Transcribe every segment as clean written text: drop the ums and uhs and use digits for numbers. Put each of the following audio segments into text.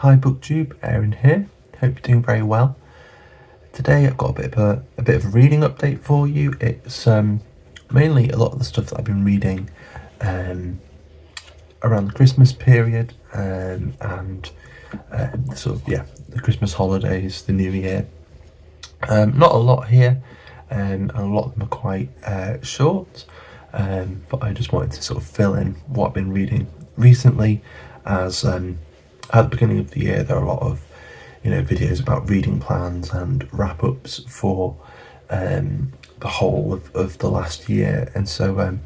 Hi booktube, Aaron here. Hope you're doing very well. Today I've got a bit of a reading update for you. It's mainly a lot of the stuff that I've been reading around the Christmas period and the Christmas holidays, the New Year. Not a lot here, and a lot of them are quite short. But I just wanted to sort of fill in what I've been reading recently, as at the beginning of the year there are a lot of videos about reading plans and wrap-ups for the whole of the last year, and so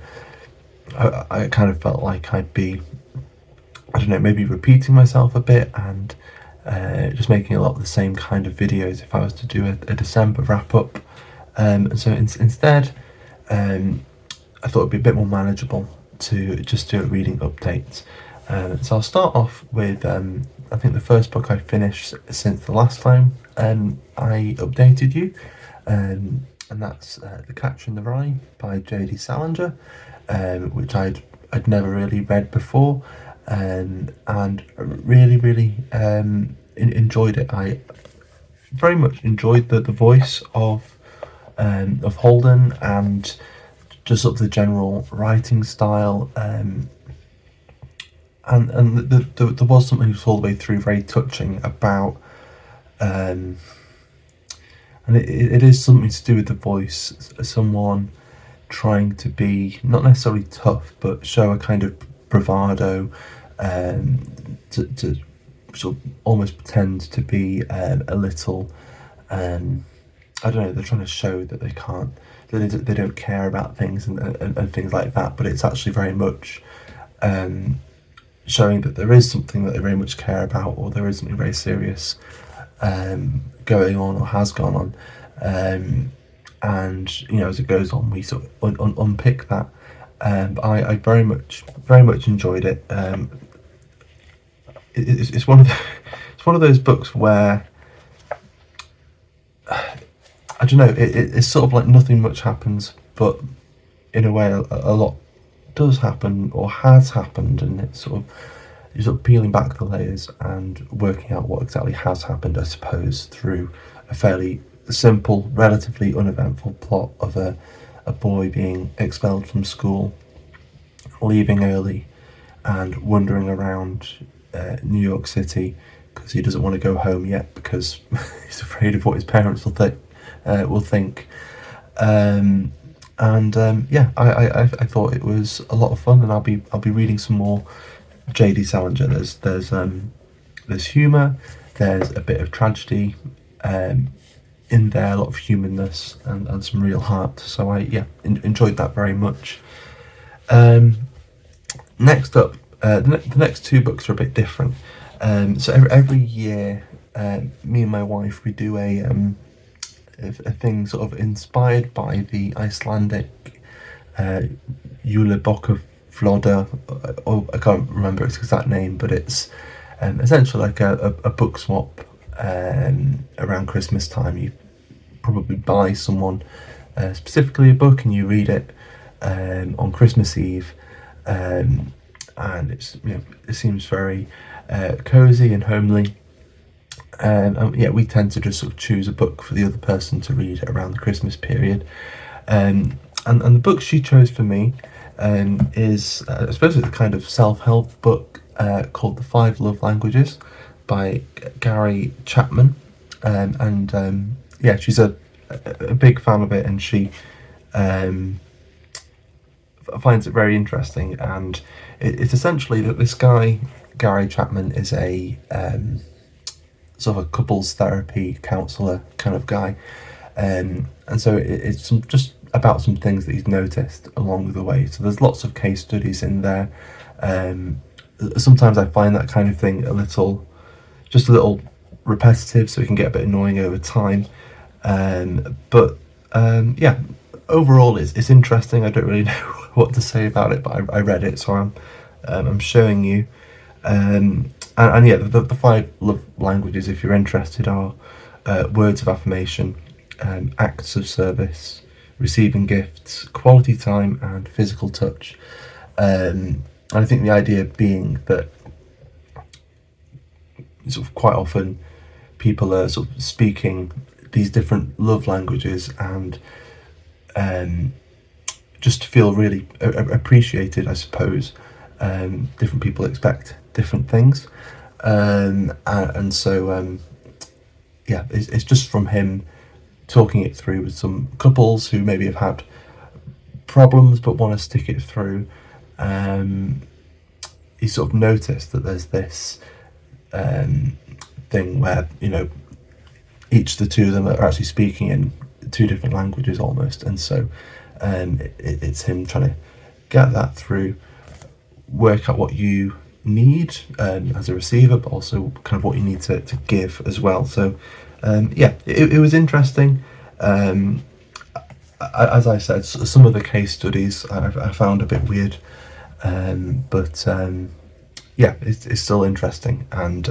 I kind of felt like I'd be, I don't know, maybe repeating myself a bit and just making a lot of the same kind of videos if I was to do a December wrap-up, and so instead I thought it'd be a bit more manageable to just do a reading update. So I'll start off with I think the first book I finished since the last time I updated you, and that's The Catcher in the Rye by J.D. Salinger, which I'd never really read before, and really enjoyed it. I very much enjoyed the voice of Holden, and just sort of the general writing style, and there was something all the way through very touching about, and it is something to do with the voice, someone trying to be not necessarily tough but show a kind of bravado, to sort of almost pretend to be a little, I don't know, they're trying to show that they can't, that they don't care about things and things like that, but it's actually very much showing that there is something that they very much care about, or there is something very serious going on or has gone on, and as it goes on we sort of unpick that. But I very much enjoyed it. It's one of those books where I don't know, it's sort of like nothing much happens, but in a way a lot does happen or has happened, and it's sort of, you're sort of peeling back the layers and working out what exactly has happened, I suppose, through a fairly simple, relatively uneventful plot of a boy being expelled from school, leaving early, and wandering around New York City because he doesn't want to go home yet because he's afraid of what his parents will think. I thought it was a lot of fun, and I'll be reading some more J.D. Salinger. There's humour, there's a bit of tragedy in there, a lot of humanness and some real heart. So I enjoyed that very much. Next up, the next two books are a bit different. So every year, me and my wife, we do a thing sort of inspired by the Icelandic Jólabókaflóða, or I can't remember its exact name, but it's essentially like a book swap around Christmas time. You probably buy someone specifically a book and you read it on Christmas Eve, and it's, it seems very cozy and homely. We tend to just sort of choose a book for the other person to read around the Christmas period, and the book she chose for me is, I suppose it's a kind of self-help book called The 5 Love Languages by Gary Chapman, she's a big fan of it, and she finds it very interesting. And it's essentially that this guy Gary Chapman is a sort of a couples therapy counsellor kind of guy, and so it's just about some things that he's noticed along the way. So there's lots of case studies in there. Sometimes I find that kind of thing a little repetitive, so it can get a bit annoying over time. Overall it's interesting. I don't really know what to say about it, but I read it, so I'm showing you. The 5 love languages, if you're interested, are words of affirmation, acts of service, receiving gifts, quality time, and physical touch. I think the idea being that sort of quite often people are sort of speaking these different love languages, and just to feel really appreciated, I suppose. Different people expect different things, and so yeah, it's just from him talking it through with some couples who maybe have had problems but want to stick it through. He sort of noticed that there's this thing where, you know, each of the two of them are actually speaking in two different languages almost, and so it's him trying to get that through, work out what you need as a receiver, but also kind of what you need to give as well. So yeah, it was interesting. As I said, some of the case studies I found a bit weird, but yeah, it's still interesting, and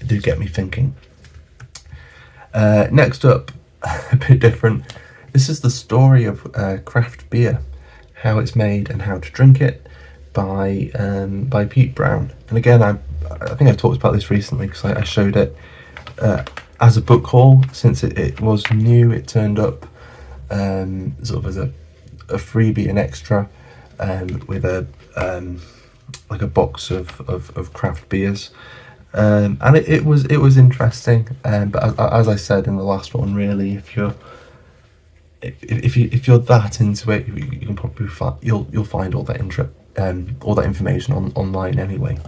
it did get me thinking. Next up, a bit different. This is the story of craft beer, how it's made and how to drink it, by Pete Brown. And again, I think I talked about this recently because I showed it as a book haul. Since it was new, it turned up sort of as a freebie, an extra, with a like a box of craft beers, and it was interesting. But as I said in the last one, really, if you're that into it, you can probably you'll find all that information online anyway.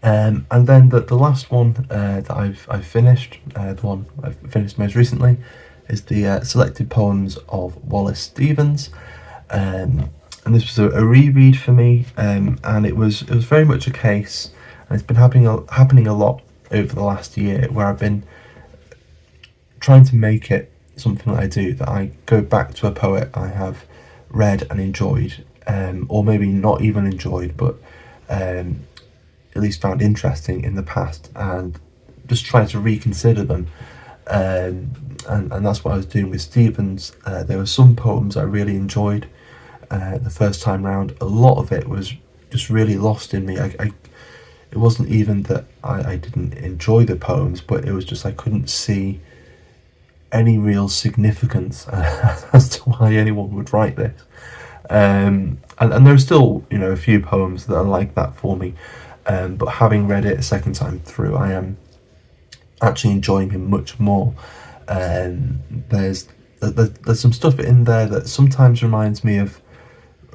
And then the last one that I've finished, the one I've finished most recently, is the selected poems of Wallace Stevens. And this was a reread for me, and it was very much a case, and it's been happening a lot over the last year, where I've been trying to make it something that I do, that I go back to a poet I have read and enjoyed, or maybe not even enjoyed, but at least found interesting in the past, and just try to reconsider them. And that's what I was doing with Stevens. There were some poems I really enjoyed the first time round. A lot of it was just really lost in me. It wasn't even that I didn't enjoy the poems, but it was just I couldn't see any real significance as to why anyone would write this. And there are still, you know, a few poems that are like that for me. But having read it a second time through, I am actually enjoying him much more. There's some stuff in there that sometimes reminds me of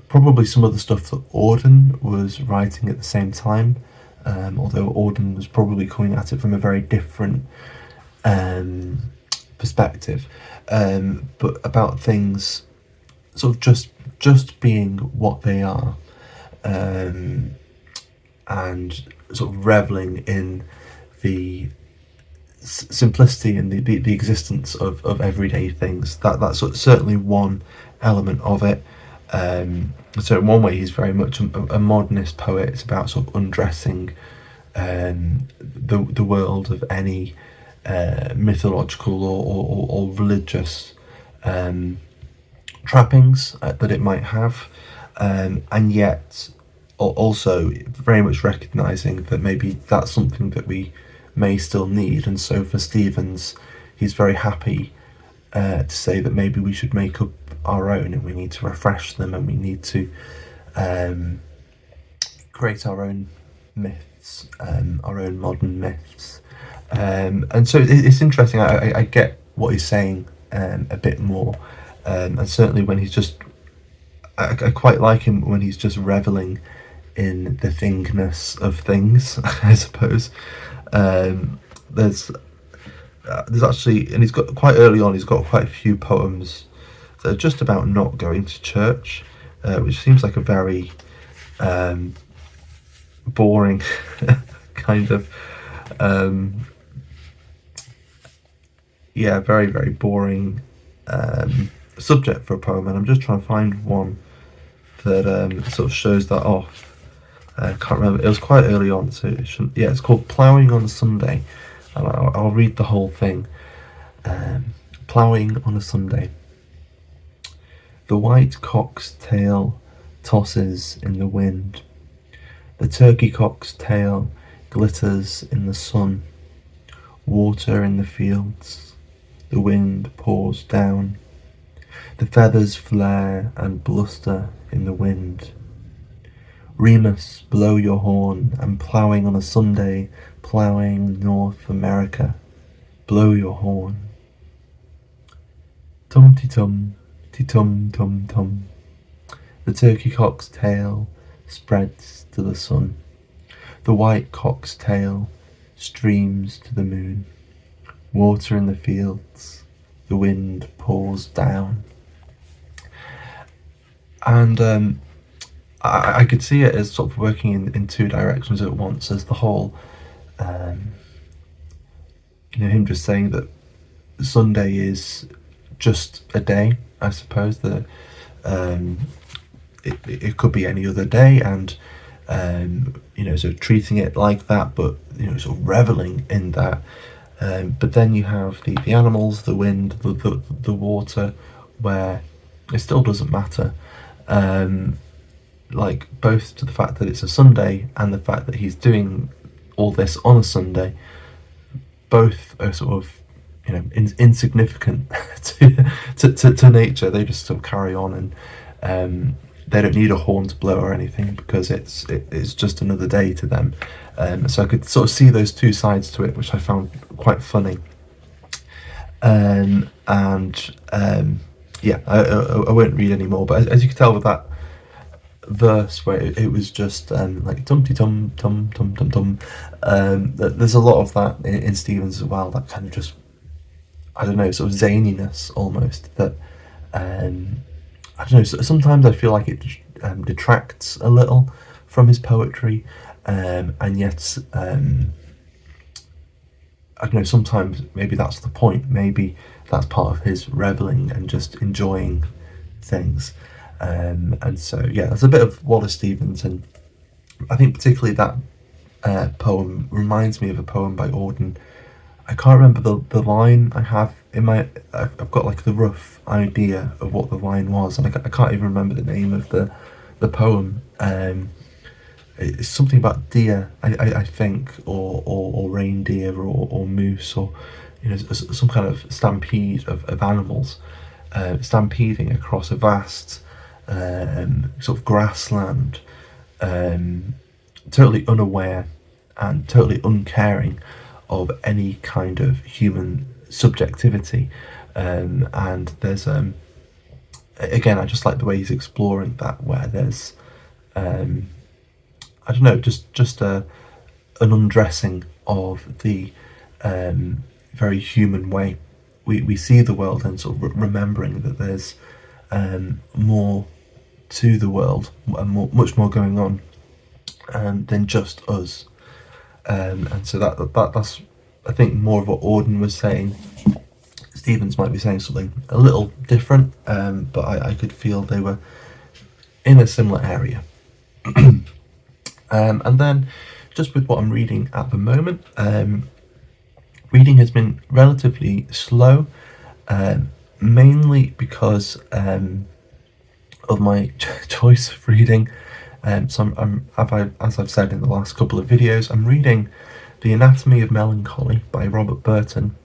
probably some of the stuff that Auden was writing at the same time, although Auden was probably coming at it from a very different perspective, but about things sort of just being what they are, and sort of reveling in the simplicity and the existence of everyday things. That's certainly one element of it. So in one way, he's very much a modernist poet. It's about sort of undressing the world of any mythological or religious trappings that it might have, and yet also very much recognising that maybe that's something that we may still need. And so for Stevens, he's very happy to say that maybe we should make up our own, and we need to refresh them, and we need to create our own myths, our own modern myths. And so it's interesting. I get what he's saying a bit more, and certainly when he's just, I quite like him when he's just reveling in the thingness of things, I suppose. There's actually, and he's got quite early on, he's got quite a few poems that are just about not going to church, which seems like a very boring kind of very, very boring subject for a poem. And I'm just trying to find one that sort of shows that off. I can't remember, it was quite early on, so it shouldn't. Yeah, it's called Ploughing on a Sunday, and I'll read the whole thing. Ploughing on a Sunday. The white cock's tail tosses in the wind. The turkey cock's tail glitters in the sun, water in the fields, the wind pours down, the feathers flare and bluster in the wind. Remus, blow your horn, I'm ploughing on a Sunday, ploughing North America. Blow your horn. Tum-ti-tum, ti-tum-tum-tum. The turkey cock's tail spreads to the sun. The white cock's tail streams to the moon. Water in the fields, the wind pours down. And I could see it as sort of working in two directions at once, as the whole, him just saying that Sunday is just a day, I suppose, that it could be any other day, and sort of treating it like that, but sort of reveling in that. But then you have the animals, the wind, the water, where it still doesn't matter. Like, both to the fact that it's a Sunday and the fact that he's doing all this on a Sunday, both are sort of insignificant to nature. They just sort of carry on, and they don't need a horn to blow or anything, because it's just another day to them. So I could sort of see those two sides to it, which I found quite funny. I won't read any more, but as you can tell with that verse where it was just like tum-ti-tum, tum-tum-tum-tum, there's a lot of that in Stevens as well, that kind of just, I don't know, sort of zaniness almost, that I don't know, sometimes I feel like it detracts a little from his poetry, and yet I don't know, sometimes maybe that's the point, maybe that's part of his reveling and just enjoying things. And so, yeah, there's a bit of Wallace Stevens, and I think particularly that poem reminds me of a poem by Auden. I can't remember the line I have in my... I've got like the rough idea of what the line was, and I can't even remember the name of the poem. It's something about deer, I think, or reindeer, or moose, or some kind of stampede of animals stampeding across a vast sort of grassland, totally unaware and totally uncaring of any kind of human subjectivity. And there's again, I just like the way he's exploring that, where there's I don't know, just an undressing of the very human way we see the world, and sort of remembering that there's more to the world, and much more going on than just us. And so that's, I think, more of what Auden was saying. Stevens might be saying something a little different, but I could feel they were in a similar area. And then, just with what I'm reading at the moment, reading has been relatively slow, mainly because of my choice of reading. So as I've said in the last couple of videos, I'm reading The Anatomy of Melancholy by Robert Burton.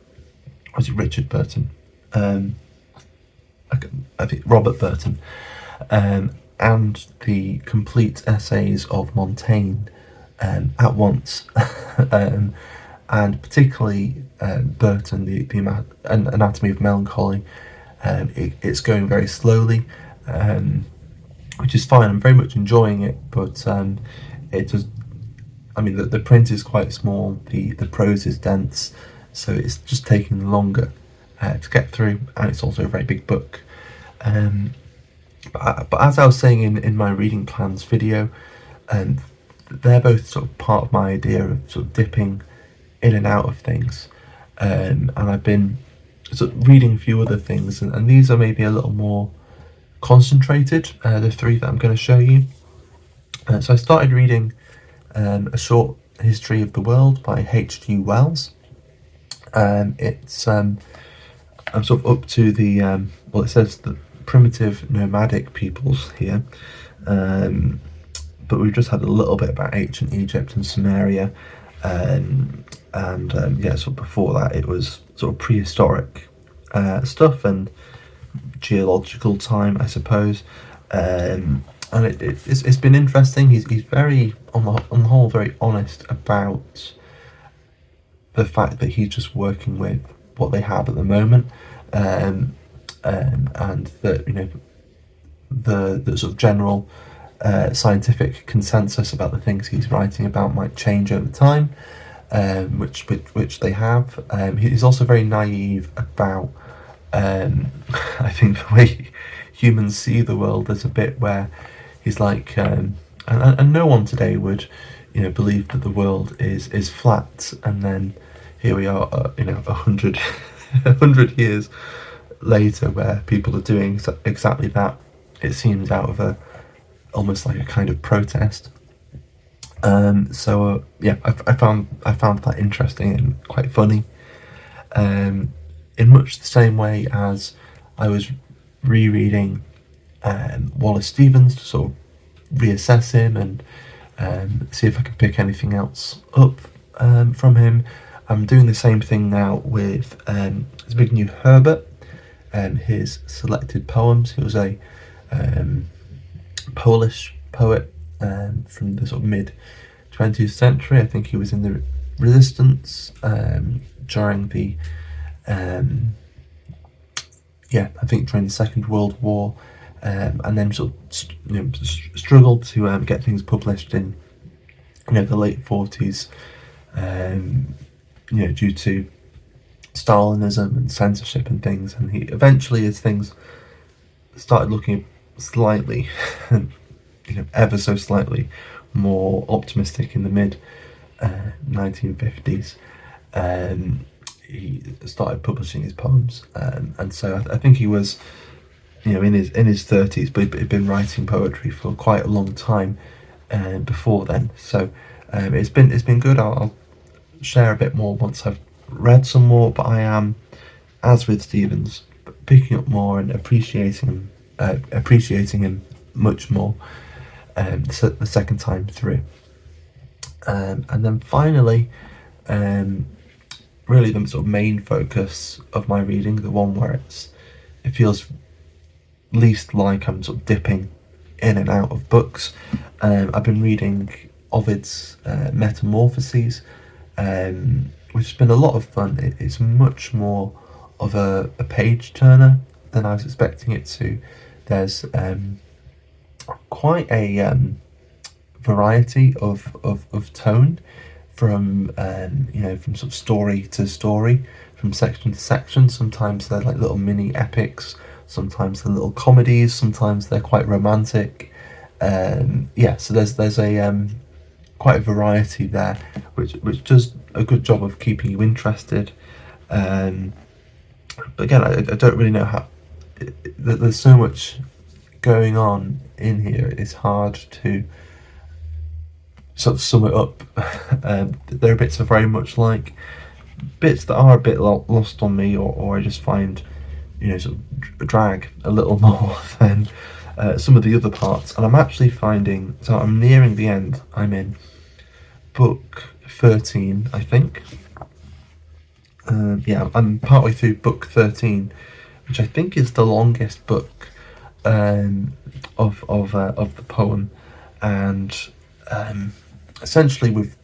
Or is it Richard Burton? I think Robert Burton. And the complete essays of Montaigne at once. And particularly Burton, the Anatomy of Melancholy. It's going very slowly, which is fine. I'm very much enjoying it, but it just, I mean, the print is quite small, the prose is dense, so it's just taking longer to get through, and it's also a very big book. But as I was saying in my reading plans video, they're both sort of part of my idea of sort of dipping in and out of things, and I've been sort of reading a few other things, and these are maybe a little more concentrated, the three that I'm going to show you. So I started reading A Short History of the World by H.G. Wells. It's I'm sort of up to the well, it says the primitive nomadic peoples here, but we've just had a little bit about ancient Egypt and Sumeria, Yeah, so before that it was sort of prehistoric stuff and geological time, I suppose. And it's been interesting. He's very on the whole very honest about the fact that he's just working with what they have at the moment, and that the sort of general scientific consensus about the things he's writing about might change over time, which they have. He's also very naive about I think the way humans see the world. There's a bit where he's like, and no one today would believe that the world is flat, and then here we are, 100 years later, where people are doing exactly that. It seems out of almost like a kind of protest. Yeah, I found that interesting and quite funny. In much the same way as I was rereading Wallace Stevens to sort of reassess him and see if I could pick anything else up from him. I'm doing the same thing now with Zbigniew Herbert and his selected poems. He was a Polish poet from the sort of mid 20th century. I think he was in the resistance during the during the Second World War, and then sort of struggled to get things published in the late 40s, due to Stalinism and censorship and things. And he eventually, as things started looking slightly, ever so slightly more optimistic in the mid 1950s, he started publishing his poems, and so I think he was in his 30s, but he'd been writing poetry for quite a long time before then. So it's been good. I'll share a bit more once I've read some more, but I am, as with Stevens, picking up more and appreciating him much more the second time through. And then finally, really the sort of main focus of my reading, the one where it feels least like I'm sort of dipping in and out of books. I've been reading Ovid's Metamorphoses, which has been a lot of fun. It's much more of a page turner than I was expecting it to. There's quite a variety of tone from from sort of story to story, from section to section. Sometimes they're like little mini epics, sometimes they're little comedies, sometimes they're quite romantic. So there's a quite a variety there, which does a good job of keeping you interested. But again, I don't really know how. There's so much going on in here. It's hard to sort of sum it up. There are bits that are very much like bits that are a bit lost on me, or I just find sort of drag a little more than some of the other parts. And I'm actually finding, so I'm nearing the end. I'm in book 13, I think. I'm partway through book 13, which I think is the longest book of the poem, and essentially we've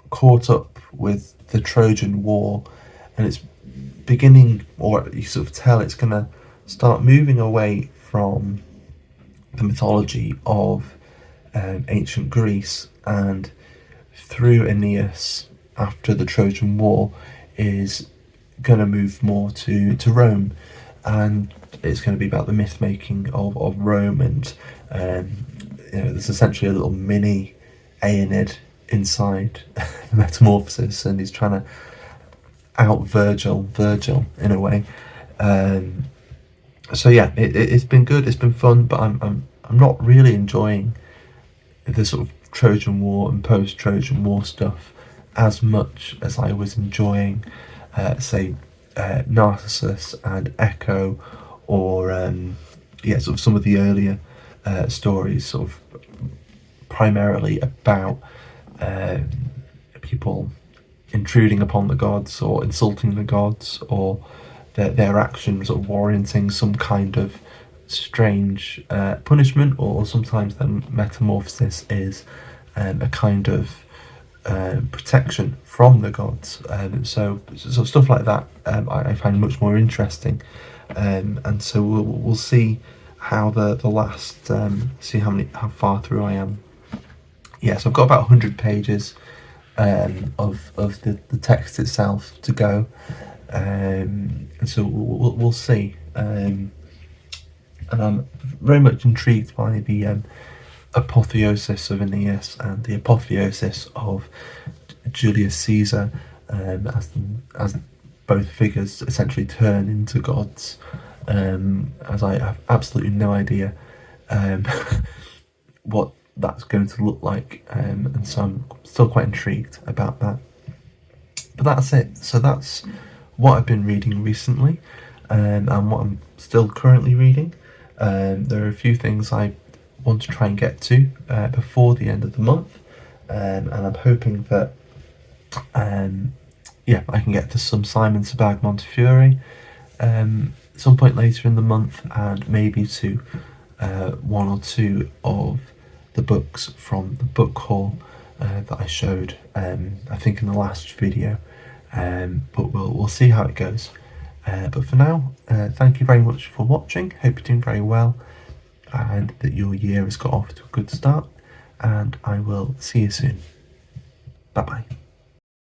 caught up with the Trojan War, and it's beginning, or you sort of tell it's going to start moving away from the mythology of ancient Greece, and through Aeneas after the Trojan War is going to move more to Rome, and it's going to be about the myth making of Rome, and there's essentially a little mini Aeneid inside the Metamorphoses, and he's trying to out Virgil in a way. It's been good, it's been fun, but I'm not really enjoying the sort of Trojan War and post-Trojan War stuff as much as I was enjoying Narcissus and Echo, or sort of some of the earlier stories, sort of primarily about people intruding upon the gods or insulting the gods, or their actions or warranting some kind of strange punishment, or sometimes the metamorphosis is a kind of protection from the gods. So stuff like that I find much more interesting, and so we'll see how the last see how far through I am. So I've got about 100 pages of the text itself to go, and so we'll see. And I'm very much intrigued by the apotheosis of Aeneas and the apotheosis of Julius Caesar, as both figures essentially turn into gods, as I have absolutely no idea what that's going to look like, and so I'm still quite intrigued about that. But that's it. So that's what I've been reading recently, and what I'm still currently reading. There are a few things I want to try and get to before the end of the month, and I'm hoping that I can get to some Simon Sebag Montefiore some point later in the month, and maybe to one or two of the books from the book haul that I showed, I think in the last video, but we'll see how it goes. But for now, thank you very much for watching. Hope you're doing very well, and that your year has got off to a good start, and I will see you soon. Bye bye.